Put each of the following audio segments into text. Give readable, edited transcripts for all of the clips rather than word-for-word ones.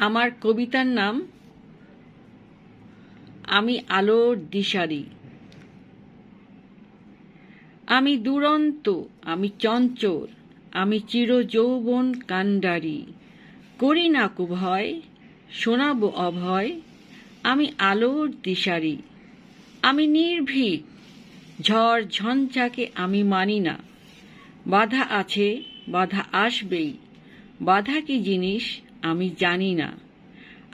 আমার কবিতার নাম আমি আলোর দিশারি। আমি দুরন্ত, আমি চঞ্চল, আমি চিরযৌবন কাণ্ডারি। করি না কো ভয়, শোনাবো অভয়, আমি আলোর দিশারি। আমি নির্ভীক, ঝড় ঝঞ্ঝাকে আমি মানি না। বাধা আছে, বাধা আসবেই, বাধা কি জিনিস আমি জানি না।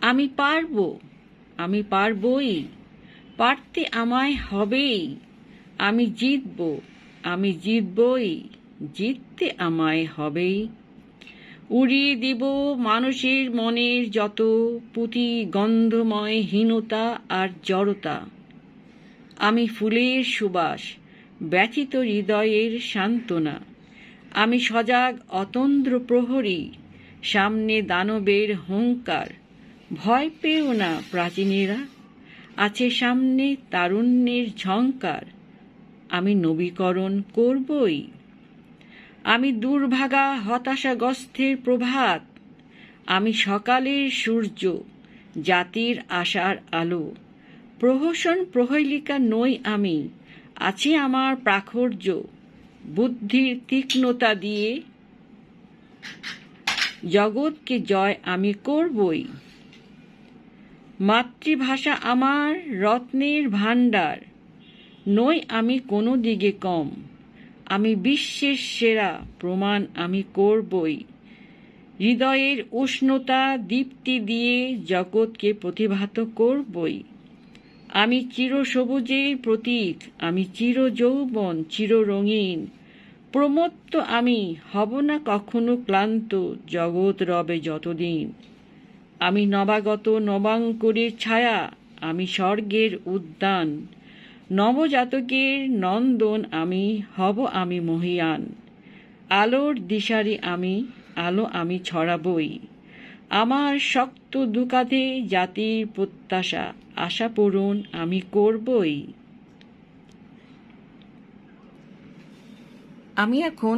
আমি পারবো, আমি পারবই, পারতে আমায় হবেই। আমি জিতবো, আমি জিতবই, জিততে আমায় হবেই। উড়িয়ে দিব মানুষের মনের যত পুঁতি গন্ধময় হীনতা আর জড়তা। আমি ফুলের সুবাস, ব্যথিত হৃদয়ের সান্ত্বনা। আমি সজাগ অতন্দ্র প্রহরী, সামনে দানবের হুঙ্কার। ভয় পেও না প্রাচীনেরা, আছে সামনে তারুণ্যের ঝঙ্কার। আমি নবীকরণ করবই। আমি দুর্ভাগা হতাশাগ্রস্তের প্রভাত। আমি সকালের সূর্য, জাতির আশার আলো। প্রহসন প্রহেলিকা নই আমি, আছে আমার প্রাখর্য। বুদ্ধির তীক্ষ্ণতা দিয়ে জগৎকে জয় আমি করবই। মাতৃভাষা আমার রত্নের ভাণ্ডার, নই আমি কোনো দিকে কম। আমি বিশ্বের সেরা, প্রমাণ আমি করবই। হৃদয়ের উষ্ণতা দীপ্তি দিয়ে জগৎকে প্রতিভাত করবই। আমি চিরসবুজের প্রতীক, আমি চিরযৌবন চিররঙিন। প্রমত্ত আমি হব না কখনো ক্লান্ত, জগৎ রবে যতদিন। আমি নবাগত নবাঙ্কুরের ছায়া, আমি স্বর্গের উদ্যান। নবজাতকের নন্দন আমি, হব আমি মহীয়ান। আলোর দিশারি আমি, আলো আমি ছড়াবই। আমার শক্ত দুকাঁধে জাতির প্রত্যাশা, আশা পূরণ আমি করবই। আমি এখন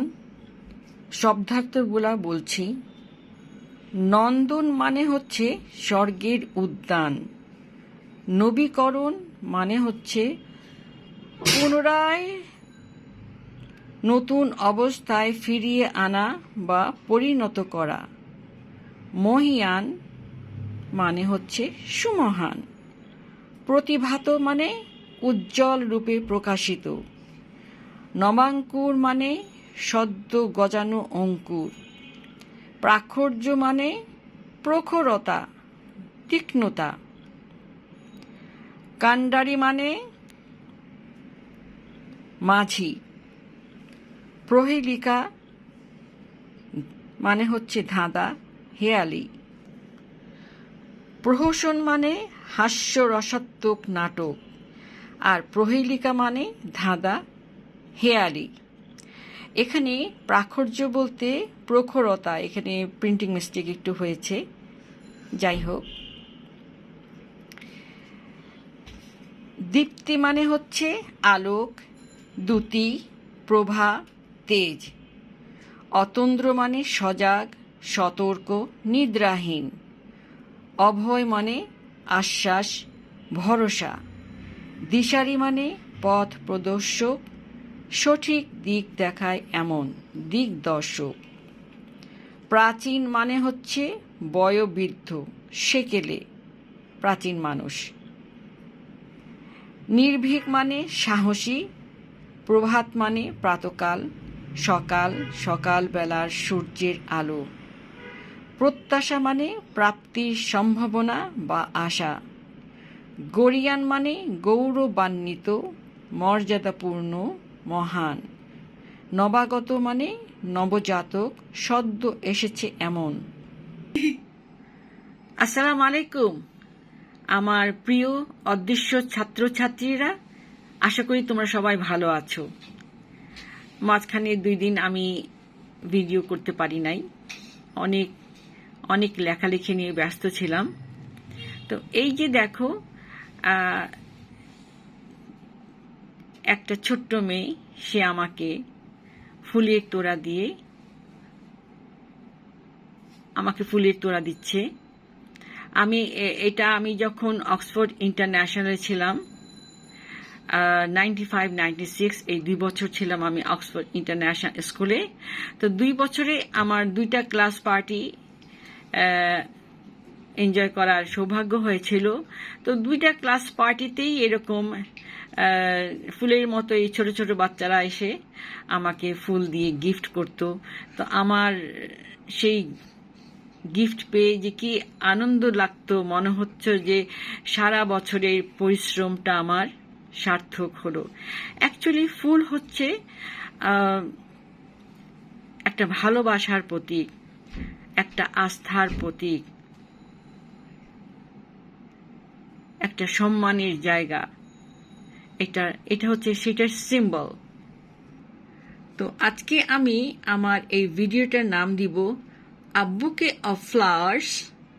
শব্দার্থগুলা বলছি। নন্দন মানে হচ্ছে স্বর্গের উদ্যান। নবীকরণ মানে হচ্ছে পুনরায় নতুন অবস্থায় ফিরিয়ে আনা বা পরিণত করা। মহীয়ান মানে হচ্ছে সুমহান। প্রতিভাত মানে উজ্জ্বল রূপে প্রকাশিত। নবাঙ্কুর মানে সদ্য গজানো অঙ্কুর। প্রাখর্য মানে প্রখরতা, তীক্ষ্ণতা। কাণ্ডারি মানে মাঝি। প্রহেলিকা মানে হচ্ছে ধাঁধা, হেয়ালি। প্রহসন মানে হাস্যরসাত্মক নাটক, আর প্রহেলিকা মানে ধাঁধা, হেয়ালি। এখানে প্রাখর্য বলতে প্রখরতা, এখানে প্রিন্টিং মিস্টেক একটু হয়েছে, যাই হোক। দীপ্তি মানে হচ্ছে আলোক, দ্যুতি, প্রভা, তেজ। অতন্দ্র মানে সজাগ, সতর্ক, নিদ্রাহীন। অভয় মানে আশ্বাস, ভরসা। দিশারি মানে পথ প্রদর্শক, সঠিক দিক দেখায় এমন দিকদর্শক। প্রাচীন মানে হচ্ছে বয়োবৃদ্ধ, সেকেলে, প্রাচীন মানুষ। নির্ভীক মানে সাহসী। প্রভাত মানে প্রাতকাল, সকাল, সকালবেলার সূর্যের আলো। প্রত্যাশা মানে প্রাপ্তির সম্ভাবনা বা আশা। গরীয়ান মানে গৌরবান্বিত, মর্যাদাপূর্ণ, মহান। নবাগত মানে নবজাতক, সদ্য এসেছে এমন। আসসালামু আলাইকুম আমার প্রিয় অদৃশ্য ছাত্রছাত্রীরা, আশা করি তোমরা সবাই ভালো আছো। মাঝখানে 2 দিন আমি ভিডিও করতে পারি নাই, অনেক অনেক লেখালেখি নিয়ে ব্যস্ত ছিলাম। তো এই যে দেখো, একটা ছোট্ট মেয়ে, সে আমাকে ফুলের তোড়া দিচ্ছে। আমি যখন অক্সফোর্ড ইন্টারন্যাশনালে ছিলাম 95-96 এই 2 বছর ছিলাম আমি অক্সফোর্ড ইন্টারন্যাশনাল স্কুলে। তো 2 বছরে আমার 2টা ক্লাস পার্টি এনজয় করার সৌভাগ্য হয়েছিল। তো 2টা ক্লাস পার্টিতেই এরকম ফুলের মতো এই ছোট ছোট বাচ্চারা এসে আমাকে ফুল দিয়ে গিফট করত। তো আমার সেই গিফট পেয়ে যে কি আনন্দ লাগতো, মনে হচ্ছে যে সারা বছরের পরিশ্রমটা আমার সার্থক হলো। অ্যাকচুয়ালি ফুল হচ্ছে একটা ভালোবাসার প্রতীক, একটা আস্থার প্রতীক, একটা সম্মানের জায়গা। এটা হচ্ছে সেটার সিম্বল। তো আজকে আমি আমার এই ভিডিওটার নাম দিব A bouquet of flowers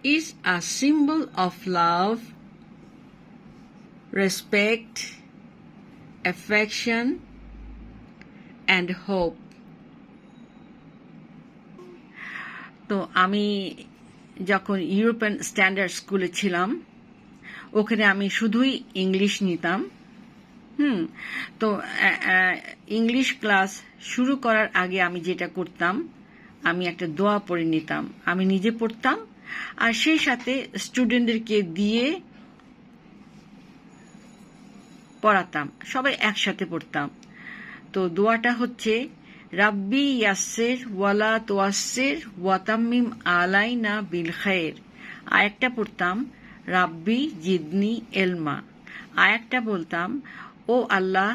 is a symbol of love, respect, affection and hope. তো আমি যখন ইউরোপিয়ান স্ট্যান্ডার্ড স্কুলে ছিলাম, ওখানে আমি শুধুই ইংলিশ নিতাম। তো ইংলিশ ক্লাস শুরু করার আগে আমি যেটা করতাম, আমি একটা দোয়া পড়ে নিতাম। আমি নিজে পড়তাম আর সেই সাথে স্টুডেন্টদেরকে দিয়ে পড়াতাম, সবাই একসাথে পড়তাম। তো দোয়াটা হচ্ছে রাব্বি ইয়াসসির ওয়ালা তুয়াসসির ওয়াতাম্মিম আলাইনা বিল খায়র। আরেকটা পড়তাম রাব্বি জিদনি এলমা। আরেকটা বলতাম ও আল্লাহ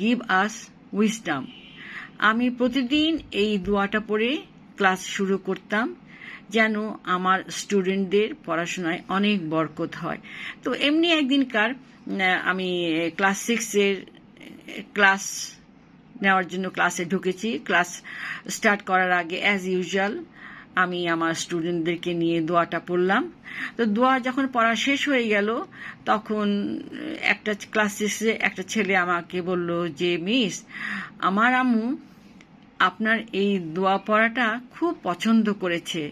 গিভ আস উইজডম। আমি প্রতিদিন এই দোয়াটা পড়ে ক্লাস শুরু করতাম যেন আমার স্টুডেন্টদের পড়াশোনায় অনেক বরকত হয়। তো এমনি একদিনকার আমি ক্লাস 6-এর ক্লাস নেওয়ার জন্য ক্লাসে ঢুকেছি। ক্লাস স্টার্ট করার আগে অ্যাজ ইউজুয়াল আমি আমার স্টুডেন্টদেরকে নিয়ে দোয়াটা পড়লাম। তো দোয়া যখন পড়া শেষ হয়ে গেল, তখন একটা ক্লাস 6-এ একটা ছেলে আমাকে বলল যে মিস, আমার আম্মু আপনার এই দোয়া পড়াটা খুব পছন্দ করেছে।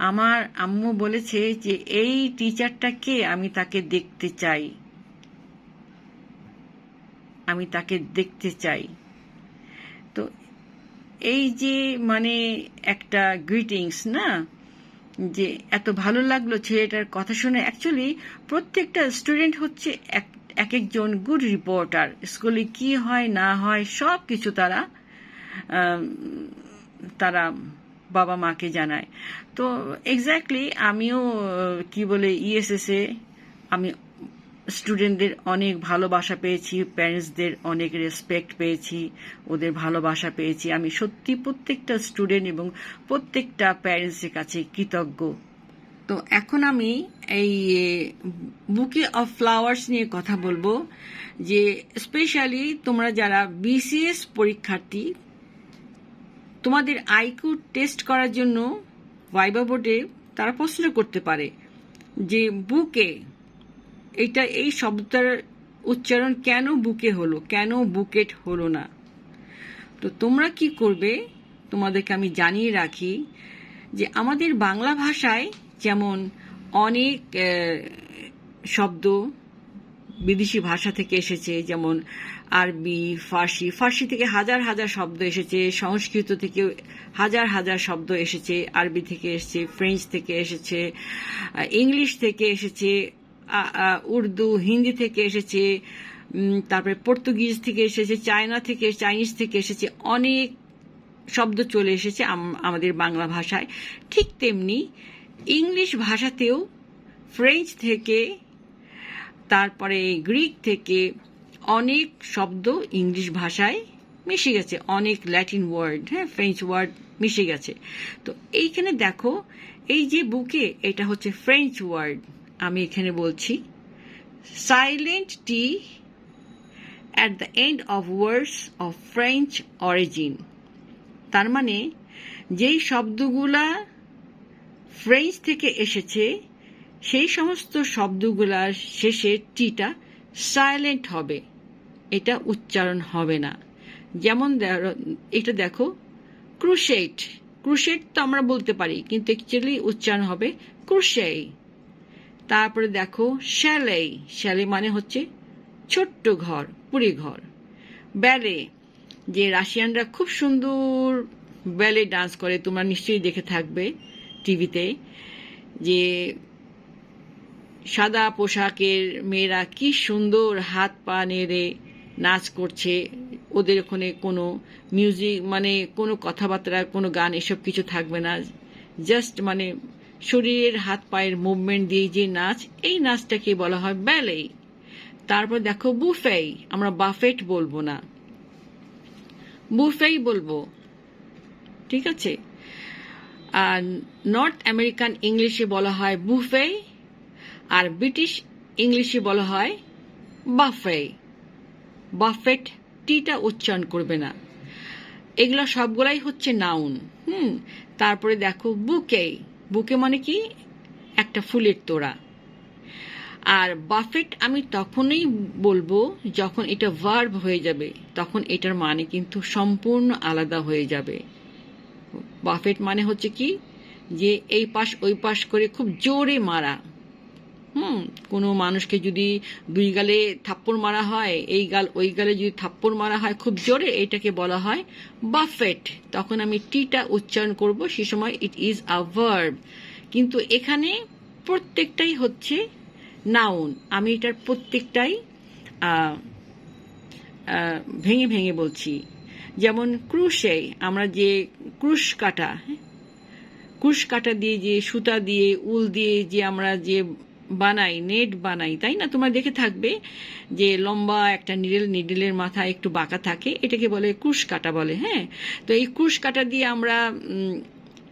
আমার আম্মু বলেছে যে এই টিচারটা কে, আমি তাকে দেখতে চাই, আমি তাকে দেখতে চাই। তো এই যে মানে একটা গ্রিটিংস না, যে এত ভালো লাগলো ছেলেটার কথা শুনে। অ্যাকচুয়ালি প্রত্যেকটা স্টুডেন্ট হচ্ছে এক একজন গুড রিপোর্টার। স্কুলে কি হয় না হয় সব কিছু তারা বাবা মাকে জানায়। তো এক্স্যাক্টলি আমিও কি বলে ইএসএসে আমি স্টুডেন্টদের অনেক ভালোবাসা পেয়েছি, প্যারেন্টসদের অনেক রেসপেক্ট পেয়েছি, ওদের ভালোবাসা পেয়েছি। আমি সত্যি প্রত্যেকটা স্টুডেন্ট এবং প্রত্যেকটা প্যারেন্টসের কাছে কৃতজ্ঞ। তো এখন আমি এই বুকে অফ ফ্লাওয়ার্স নিয়ে কথা বলবো, যে স্পেশালি তোমরা যারা বিসিএস পরীক্ষার্থী, তোমাদের আইকিউ টেস্ট করার জন্য ভাইবা বোর্ডে তারা প্রশ্ন করতে পারে যে বুকে, এই শব্দটার উচ্চারণ কেন বুকে হলো, কেন বুকেট হলো না। তো তোমরা কি করবে, তোমাদেরকে আমি জানিয়ে রাখি যে আমাদের বাংলা ভাষায় যেমন অনেক শব্দ বিদেশি ভাষা থেকে এসেছে, যেমন আরবি, ফার্সি থেকে হাজার হাজার শব্দ এসেছে, সংস্কৃত থেকে হাজার হাজার শব্দ এসেছে, আরবি থেকে এসেছে, ফ্রেঞ্চ থেকে এসেছে, ইংলিশ থেকে এসেছে, উর্দু হিন্দি থেকে এসেছে, তারপরে পর্তুগিজ থেকে এসেছে, চাইনিজ থেকে এসেছে, অনেক শব্দ চলে এসেছে আমাদের বাংলা ভাষায়। ঠিক তেমনি ইংলিশ ভাষাতেও ফ্রেঞ্চ থেকে, তারপরে গ্রিক থেকে অনেক শব্দ ইংলিশ ভাষায় মিশে গেছে, অনেক ল্যাটিন ওয়ার্ড, ফ্রেঞ্চ ওয়ার্ড মিশে গেছে। তো এইখানে দেখো, এই যে বুকে, এটা হচ্ছে ফ্রেঞ্চ ওয়ার্ড। আমি এখানে বলছি silent T at the end of words of French origin. তার মানে যেই শব্দগুলা ফ্রেঞ্চ থেকে এসেছে সেই সমস্ত শব্দগুলার শেষে টিটা সাইলেন্ট হবে, এটা উচ্চারণ হবে না। যেমন এটা দেখো, ক্রুশেট তো আমরা বলতে পারি, কিন্তু অ্যাকচুয়ালি উচ্চারণ হবে ক্রুশে। তারপরে দেখো শ্যালে, শ্যালে মানে হচ্ছে ছোট্ট ঘর, কুড়ে ঘর। ব্যালে, যে রাশিয়ানরা খুব সুন্দর ব্যালে ডান্স করে, তোমরা নিশ্চয়ই দেখে থাকবে টিভিতে, যে সাদা পোশাকের মেয়েরা কি সুন্দর হাত পা নেড়ে নাচ করছে। ওদের ওখানে কোনো মিউজিক মানে কোনো কথাবার্তা, কোনো গান এসব কিছু থাকবে না, জাস্ট মানে শরীরের হাত পায়ের মুভমেন্ট দিয়ে যে নাচ, এই নাচটাকে বলা হয় ব্যালে। তারপর দেখো বুফে, আমরা বাফেট বলবো না, বুফেই বলবো, ঠিক আছে। আর নর্থ আমেরিকান ইংলিশে বলা হয় বুফে, আর ব্রিটিশ ইংলিশে বলা হয় বাফে। বাফেট টিটা উচ্চারণ করবে না। এগুলো সবগুলাই হচ্ছে নাউন। তারপরে দেখো বুকে, বুকে মানে কি একটা ফুলের তোড়া। আর বাফেট আমি তখনই বলবো যখন এটা ভার্ব হয়ে যাবে, তখন এটার মানে কিন্তু সম্পূর্ণ আলাদা হয়ে যাবে। বাফেট মানে হচ্ছে কি, যে এই পাশ ওই পাশ করে খুব জোরে মারা। কোনো মানুষকে যদি দুই গালে থাপ্পড় মারা হয়, এই গাল ওই গালে যদি থাপ্পড় মারা হয় খুব জোরে, এটাকে বলা হয় বাফেট। তখন আমি টিটা উচ্চারণ করব, সে সময় ইট ইজ আ ভার্ব। কিন্তু এখানে প্রত্যেকটাই হচ্ছে নাউন। আমি এটার প্রত্যেকটাই ভেঙে ভেঙে বলছি। যেমন ক্রুশে, আমরা যে ক্রুশ কাটা, ক্রুশ কাটা দিয়ে যে সুতা দিয়ে উল দিয়ে যে আমরা যে বানাই, নেট বানাই, তাই না? তোমরা দেখে থাকবে যে লম্বা একটা নিডেলের মাথা একটু বাঁকা থাকে, এটাকে বলে ক্রুশ কাটা বলে। হ্যাঁ, তো এই ক্রুশ কাটা দিয়ে আমরা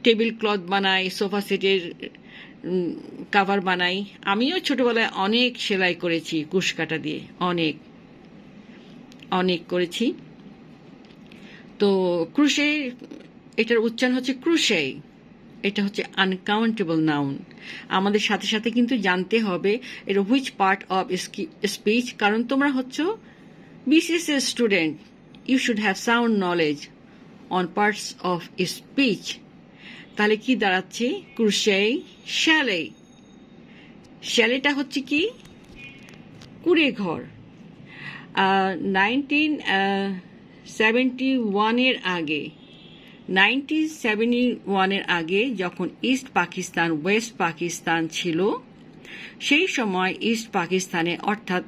টেবিল ক্লথ বানাই, সোফা সেটের কাভার বানাই। আমিও ছোটবেলায় অনেক সেলাই করেছি ক্রুশ কাটা দিয়ে, অনেক অনেক করেছি। তো ক্রুশে, এটার উচ্চারণ হচ্ছে ক্রুশে। এটা হচ্ছে আনকাউন্টেবল নাউন। আমাদের সাথে সাথে কিন্তু জানতে হবে এটা হুইচ পার্ট অফ স্পিচ, কারণ তোমরা হচ্ছে বিসিএস এর student, you should have sound knowledge on parts of speech. তাহলে কি দাঁড়াচ্ছে? ক্রুশে, শ্যালে। শ্যালেটা হচ্ছে কি কুড়ে ঘর। 1971 আগে, 1971 আগে যখন ইস্ট পাকিস্তান ওয়েস্ট পাকিস্তান ছিল, সেই সময় ইস্ট পাকিস্তানে অর্থাৎ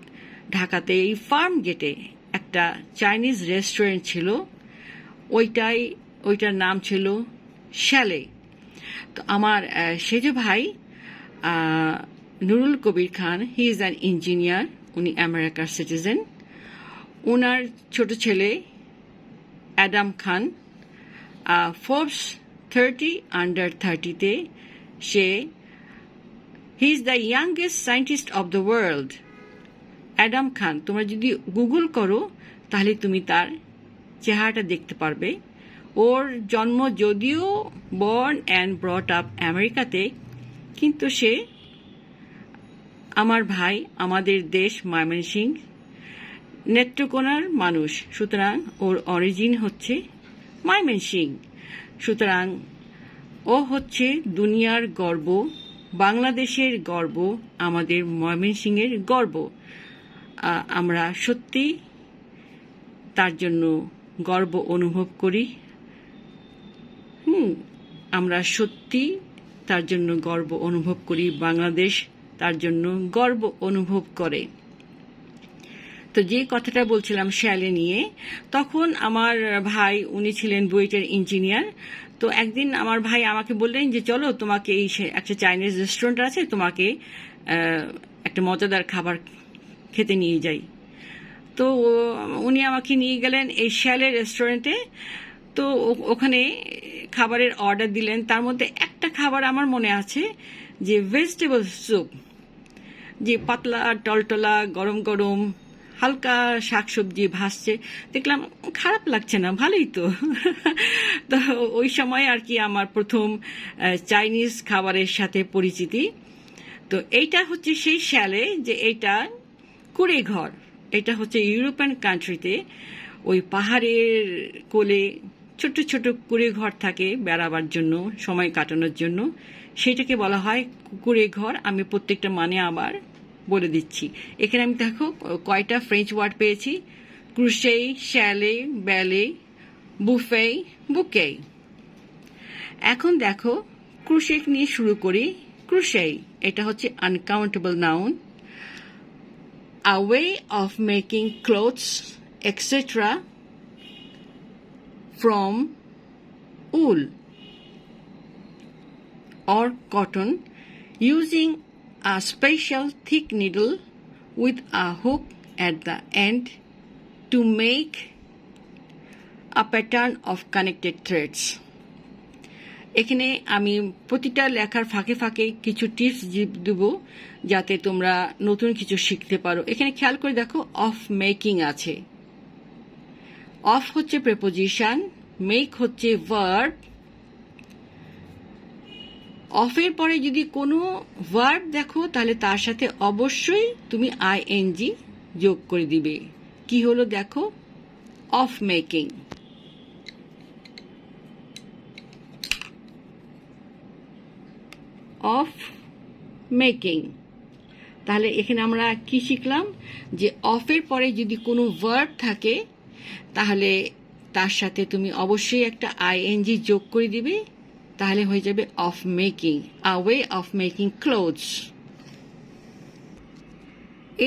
ঢাকাতে এই ফার্ম গেটে একটা চাইনিজ রেস্টুরেন্ট ছিল। ওইটার নাম ছিল শ্যালে। তো আমার সেজ ভাই Nurul Kabir Khan, he is an engineer, উনি আমেরিকার সিটিজেন। ওনার ছোট ছেলে অ্যাডাম খান ফোর্বস 30 আন্ডার 30-তে, he is the youngest scientist of the world. Adam Khan, তোমরা যদি গুগল করো তাহলে তুমি তার চেহারাটা দেখতে পারবে। ওর জন্ম যদিও বর্ন অ্যান্ড ব্রট আপ আমেরিকাতে, কিন্তু সে আমার ভাই, আমাদের দেশ ময়মনসিংহ নেত্রকোনার মানুষ, সুতরাং ওর অরিজিন হচ্ছে ময়মনসিংহ। সুতরাং ও হচ্ছে দুনিয়ার গর্ব, বাংলাদেশের গর্ব, আমাদের ময়মনসিংহের গর্ব। আমরা সত্যি তার জন্য গর্ব অনুভব করি। আমরা সত্যি তার জন্য গর্ব অনুভব করি, বাংলাদেশ তার জন্য গর্ব অনুভব করে। তো যে কথাটা বলছিলাম শ্যালে নিয়ে, তখন আমার ভাই, উনি ছিলেন বুয়েটের ইঞ্জিনিয়ার। তো একদিন আমার ভাই আমাকে বললেন যে চলো তোমাকে এই একটা চাইনিজ রেস্টুরেন্ট আছে, তোমাকে একটা মজাদার খাবার খেতে নিয়ে যাই। তো উনি আমাকে নিয়ে গেলেন এই শ্যালে রেস্টুরেন্টে। তো ওখানে খাবারের অর্ডার দিলেন। তার মধ্যে একটা খাবার আমার মনে আছে, যে ভেজিটেবল স্যুপ, যে পাতলা টলটলা গরম গরম হালকা শাকসবজি ভাসছে। দেখলাম খারাপ লাগছে না, ভালোই তো। তো ওই সময় আর কি আমার প্রথম চাইনিজ খাবারের সাথে পরিচিতি। তো এইটা হচ্ছে সেই শ্যালে, যে এইটা কুড়ে ঘর। এটা হচ্ছে ইউরোপিয়ান কান্ট্রিতে, ওই পাহাড়ের কোলে ছোট ছোট কুঁড়ে ঘর থাকে বেড়াবার জন্য, সময় কাটানোর জন্য, সেটাকে বলা হয় কুঁড়ে ঘর। আমি প্রত্যেকটা মানে আবার বলে দিচ্ছি। এখানে আমি দেখো কয়টা ফ্রেঞ্চ ওয়ার্ড পেয়েছি: ক্রুশে, শ্যালে, ব্যালে, বুফে, বুকে। এখন দেখো ক্রুশে নিয়ে শুরু করি। ক্রুশে এটা হচ্ছে uncountable noun. A way of making clothes, etc. from wool or cotton using a special thick needle with a hook at the end to make a pattern of connected threads. এখানে আমি প্রতিটা লেখার ফাঁকে ফাঁকে কিছু টিপস দেব যাতে তোমরা নতুন কিছু শিখতে পারো। এখানে খেয়াল করে দেখো অফ মেকিং আছে। অফ হচ্ছে প্রেপোজিশন, মেক হচ্ছে ভার্ব। অফের পরে যদি কোনো ভার্ব দেখো তাহলে তার সাথে অবশ্যই তুমি আইএনজি যোগ করে দিবে। কি হলো দেখো, অফ মেকিং। Of making. তাহলে এখানে আমরা কি শিখলাম, যে অফের পরে যদি কোনো ভার্ব থাকে তাহলে তার সাথে তুমি অবশ্যই একটা আইএনজি যোগ করে দিবে, তাহলে হয়ে যাবে of making, a way of making clothes.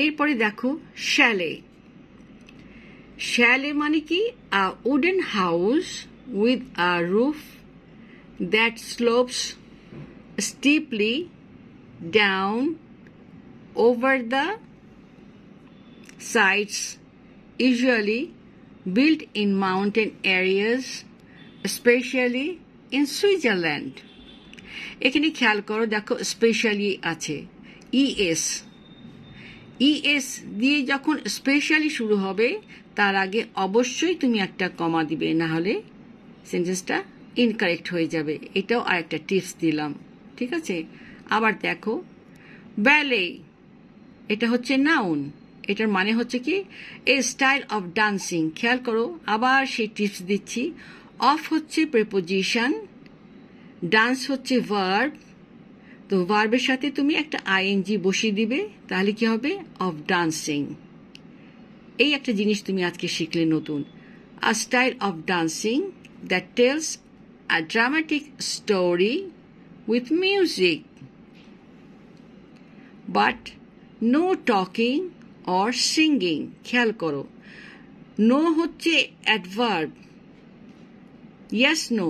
এরপরে দেখো শ্যালে। শ্যালে মানে কি, a wooden house with a roof that slopes steeply down over the sides, usually built in mountain areas, especially in Switzerland. এখানে খেয়াল করো, দেখো স্পেশালি আছে, ES দিয়ে যখন স্পেশালি শুরু হবে তার আগে অবশ্যই তুমি একটা কমা দিবে, না হলে সেন্টেন্সটা ইনকারেক্ট হয়ে যাবে। এটাও আরেকটা টিপস দিলাম, ঠিক আছে? আবার দেখো ব্যালে, এটা হচ্ছে নাউন, এটার মানে হচ্ছে কি এ স্টাইল অফ ডান্সিং। খেয়াল করো, আবার সেই টিপস দিচ্ছি। অফ হচ্ছে প্রেপোজিশন, ডান্স হচ্ছে ভার্ব। তো ভার্বের সাথে তুমি একটা আইএনজি বসিয়ে দিবে, তাহলে কি হবে, অফ ডান্সিং। এই একটা জিনিস তুমি আজকে শিখলে নতুন, a style of dancing that tells a dramatic story with music, but no talking or singing. খেয়াল করো, নো হচ্ছে অ্যাডভার্ব, ইয়েস নো,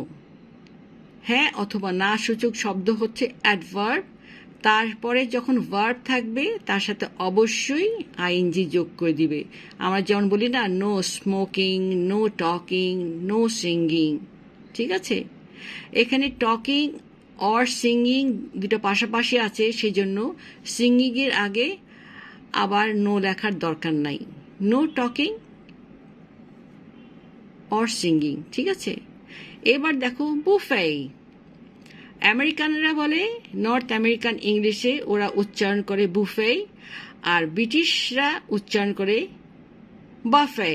হ্যাঁ অথবা না সূচক শব্দ হচ্ছে অ্যাডভার্ব। তারপরে যখন ভার্ব থাকবে তার সাথে অবশ্যই আইএনজি যোগ করে দিবে। আমরা যেমন বলি না, no smoking, no talking, no singing, ঠিক আছে? এখানে টকিং অর সিঙ্গিং দুটো পাশাপাশি আছে, সেই জন্য সিঙ্গিংয়ের আগে আবার নো লেখার দরকার নাই। নো টকিং অর সিঙ্গিং, ঠিক আছে? এবার দেখো বুফে। আমেরিকানরা বলে, নর্থ আমেরিকান ইংলিশে ওরা উচ্চারণ করে বুফে, আর ব্রিটিশরা উচ্চারণ করে বাফে।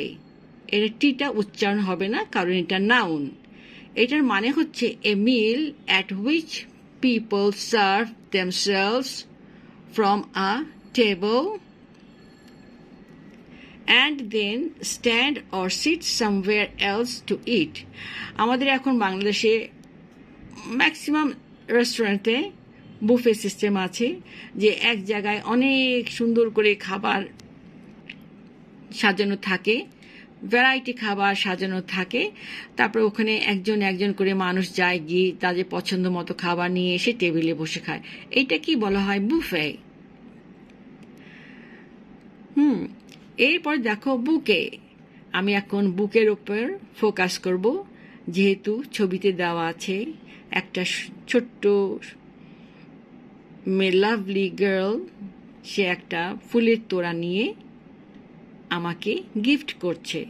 এর টিটা উচ্চারণ হবে না, কারণ এটা নাউন। এটার মানে হচ্ছে a meal at which people serve themselves from a table and then stand or sit somewhere else to eat. আমাদের এখন বাংলাদেশে ম্যাক্সিমাম রেস্টুরেন্টে বুফে সিস্টেম আছে, যে এক জায়গায় অনেক সুন্দর করে খাবার সাজানো থাকে, ভ্যারাইটি খাবার সাজানো থাকে। তারপরে ওখানে একজন একজন করে মানুষ যায়, গিয়ে তাদের পছন্দ মতো খাবার নিয়ে এসে টেবিলে বসে খায়। এইটা কি বলা হয়, বুফে। এরপর দেখো বুকে। আমি এখন বুকের ওপর ফোকাস করব, যেহেতু ছবিতে দেওয়া আছে একটা ছোট্ট লাভলি গার্ল, সে একটা ফুলের তোড়া নিয়ে আমাকে গিফট করছে।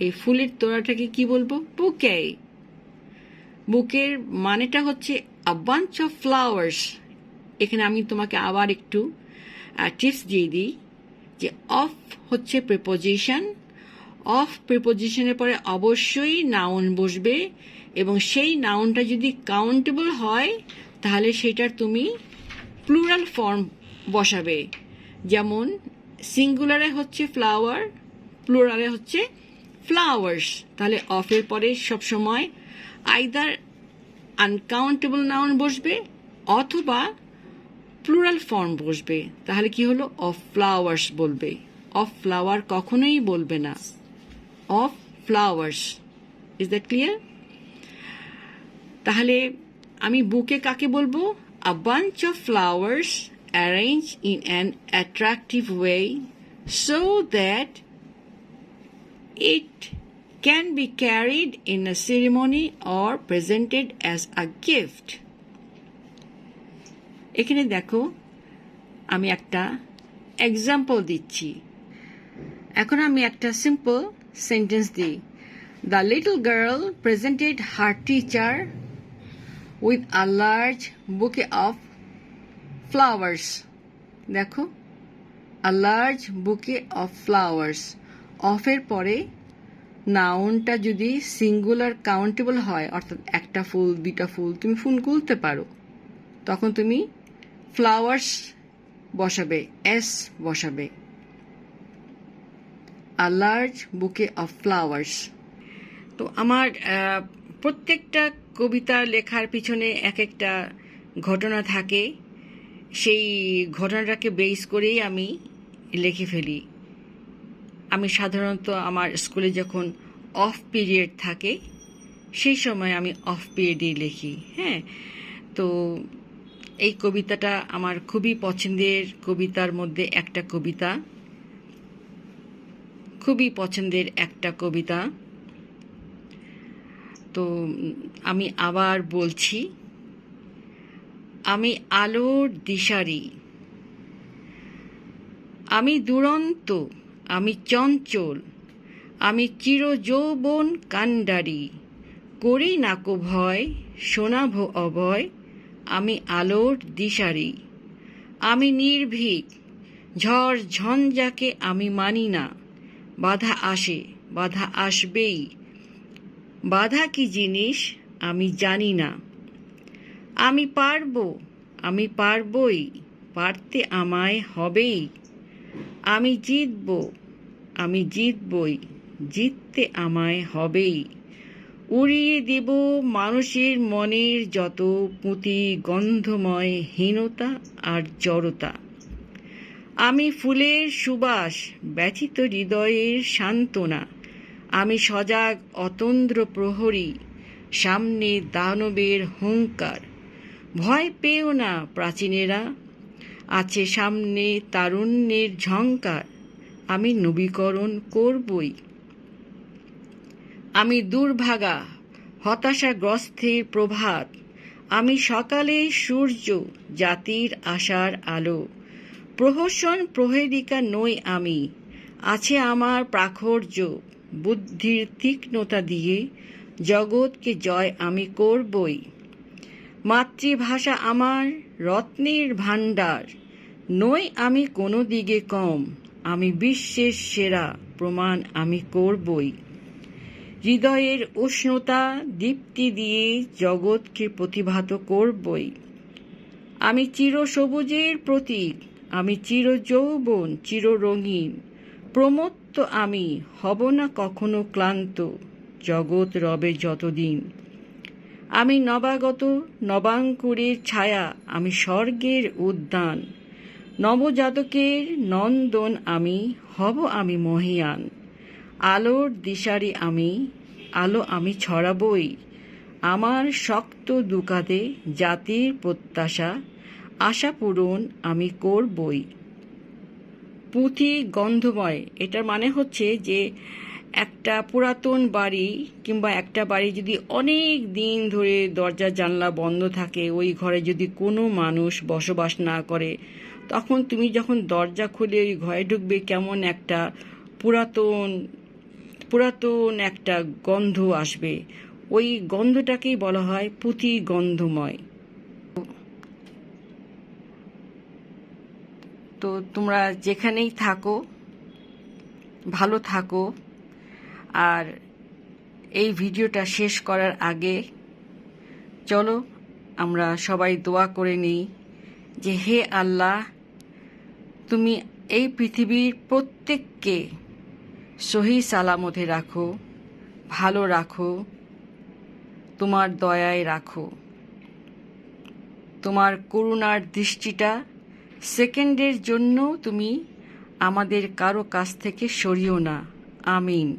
এই ফুলের তোড়াটাকে কি বলবো, বুকে। বুকের মানেটা হচ্ছে আ বাঞ্চ অফ ফ্লাওয়ার্স। এখানে আমি তোমাকে আবার একটু টিপস দিয়ে দিই, যে অফ হচ্ছে প্রিপোজিশন, অফ প্রিপোজিশনের পরে অবশ্যই নাউন বসবে, এবং সেই নাউনটা যদি কাউন্টেবল হয় তাহলে সেটার তুমি প্লুরাল ফর্ম বসাবে। যেমন সিঙ্গুলারে হচ্ছে ফ্লাওয়ার, প্লুরালে হচ্ছে ফ্লাওয়ার্স। তাহলে অফের পরে সবসময় আইদার আনকাউন্টেবল নাউন বসবে অথবা প্লুরাল ফর্ম বসবে। তাহলে কি হলো? অফ ফ্লাওয়ার্স বলবে। অফ ফ্লাওয়ার কখনোই বলবে না, of flowers. Is that clear? তাহলে আমি বুকে কাকে বলবো? A bunch of flowers arrange in an attractive way so that it can be carried in a ceremony or presented as a gift. এখানে দেখো আমি একটা এক্সাম্পল দিচ্ছি। এখন আমি একটা সিম্পল সেন্টেন্স দিই। The little girl presented her teacher with a large bouquet of flowers. দেখো, আ লার্জ বুকে অফ ফ্লাওয়ার্স। অফের পরে নাউনটা যদি সিঙ্গুলার কাউন্টেবল হয়, অর্থাৎ একটা ফুল, দুইটা ফুল, তুমি ফুল গুলতে পারো, তখন তুমি ফ্লাওয়ার্স বসাবে, এস বসাবে। আ লার্জ বুকে অফ ফ্লাওয়ার্স। তো আমার প্রত্যেকটা কবিতা লেখার পিছনে এক একটা ঘটনা থাকে, সেই ঘটনাটাকে বেস করেই আমি লিখে ফেলি। আমি সাধারণত আমার স্কুলে যখন অফ পিরিয়ড থাকে সেই সময় আমি অফ পিরিয়ডেই লিখি। হ্যাঁ, তো এই কবিতাটা আমার খুবই পছন্দের কবিতার মধ্যে একটা কবিতা, খুবই পছন্দের একটা কবিতা। তো আমি আবার বলছি, আমি আলোর দিশারি, আমি দুরন্ত, আমি চঞ্চল, আমি চিরযৌবন কাণ্ডারি, করি নাকো ভয়, শোনাভ অভয়, আমি আলোর দিশারি। আমি নির্ভীক, ঝড় ঝঞ্ঝাকে আমি মানি না, বাধা আসে, বাধা আসবেই, বাধা কি জিনিস আমি জানি না। আমি পারবো, আমি পারবই, পারতে আমায় হবেই, আমি জিতবো, আমি জিতবই, জিততে আমায় হবেই। উড়িয়ে দেব মানুষের মনের যত পুঁতি গন্ধময় হীনতা আর জড়তা। আমি ফুলের সুবাস, ব্যথিত হৃদয়ের সান্ত্বনা, আমি সজাগ অতন্দ্র প্রহরী, সামনে দানবের হুঙ্কার। ভয় পেও না প্রাচীনেরা, আছে সামনে তারুণ্যের ঝঙ্কার, আমি নবীকরণ করবই। আমি দুর্ভাগা হতাশাগ্রস্তের প্রভাত, আমি সকালে সূর্য জাতির আশার আলো। প্রহসন প্রহেলিকা নই আমি, আছে আমার প্রাখর্য, বুদ্ধির তীক্ষ্ণতা দিয়ে জগৎকে জয় আমি করবই। মাতৃভাষা আমার রত্নের ভাণ্ডার, নই আমি কোনো দিকে কম, আমি বিশ্বের সেরা, প্রমাণ আমি করবই। হৃদয়ের উষ্ণতা দীপ্তি দিয়ে জগৎকে প্রতিভাত করবই। আমি চিরসবুজের প্রতীক, আমি চিরযৌবন চিররঙিন, প্রমত্ত আমি হব না কখনো ক্লান্ত, জগৎ রবে যতদিন। আমি নবাগত নবাঙ্কুরের ছায়া, আমি স্বর্গের উদ্যান, নবজাতকের নন্দন আমি, হব আমি মহীয়ান। আলোর দিশারি আমি, আলো আমি ছড়াবই, আমার শক্ত দুকাতে জাতির প্রত্যাশা, আশা পূরণ আমি করবই। পুঁথি গন্ধময়, এটার মানে হচ্ছে যে একটা পুরাতন বাড়ি কিংবা একটা বাড়ি যদি অনেক দিন ধরে দরজা জানলা বন্ধ থাকে, ওই ঘরে যদি কোনো মানুষ বসবাস না করে, তখন তুমি যখন দরজা খুলে ওই ঘরে ঢুকবে, কেমন একটা পুরাতন একটা গন্ধ আসবে। ওই গন্ধটাকেই বলা হয় পুঁথি গন্ধময়। তো তোমরা যেখানেই থাকো ভালো থাকো, আর এই ভিডিওটা শেষ করার আগে চলো আমরা সবাই দোয়া করে নিই যে হে আল্লাহ, তুমি এই পৃথিবীর প্রত্যেককে সহি সালামতে রাখো, ভালো রাখো, তোমার দয়ায় রাখো। তোমার করুণার দৃষ্টিটা সেকেন্ডের জন্য তুমি আমাদের কারো কাছ থেকে সরিও না। আমিন।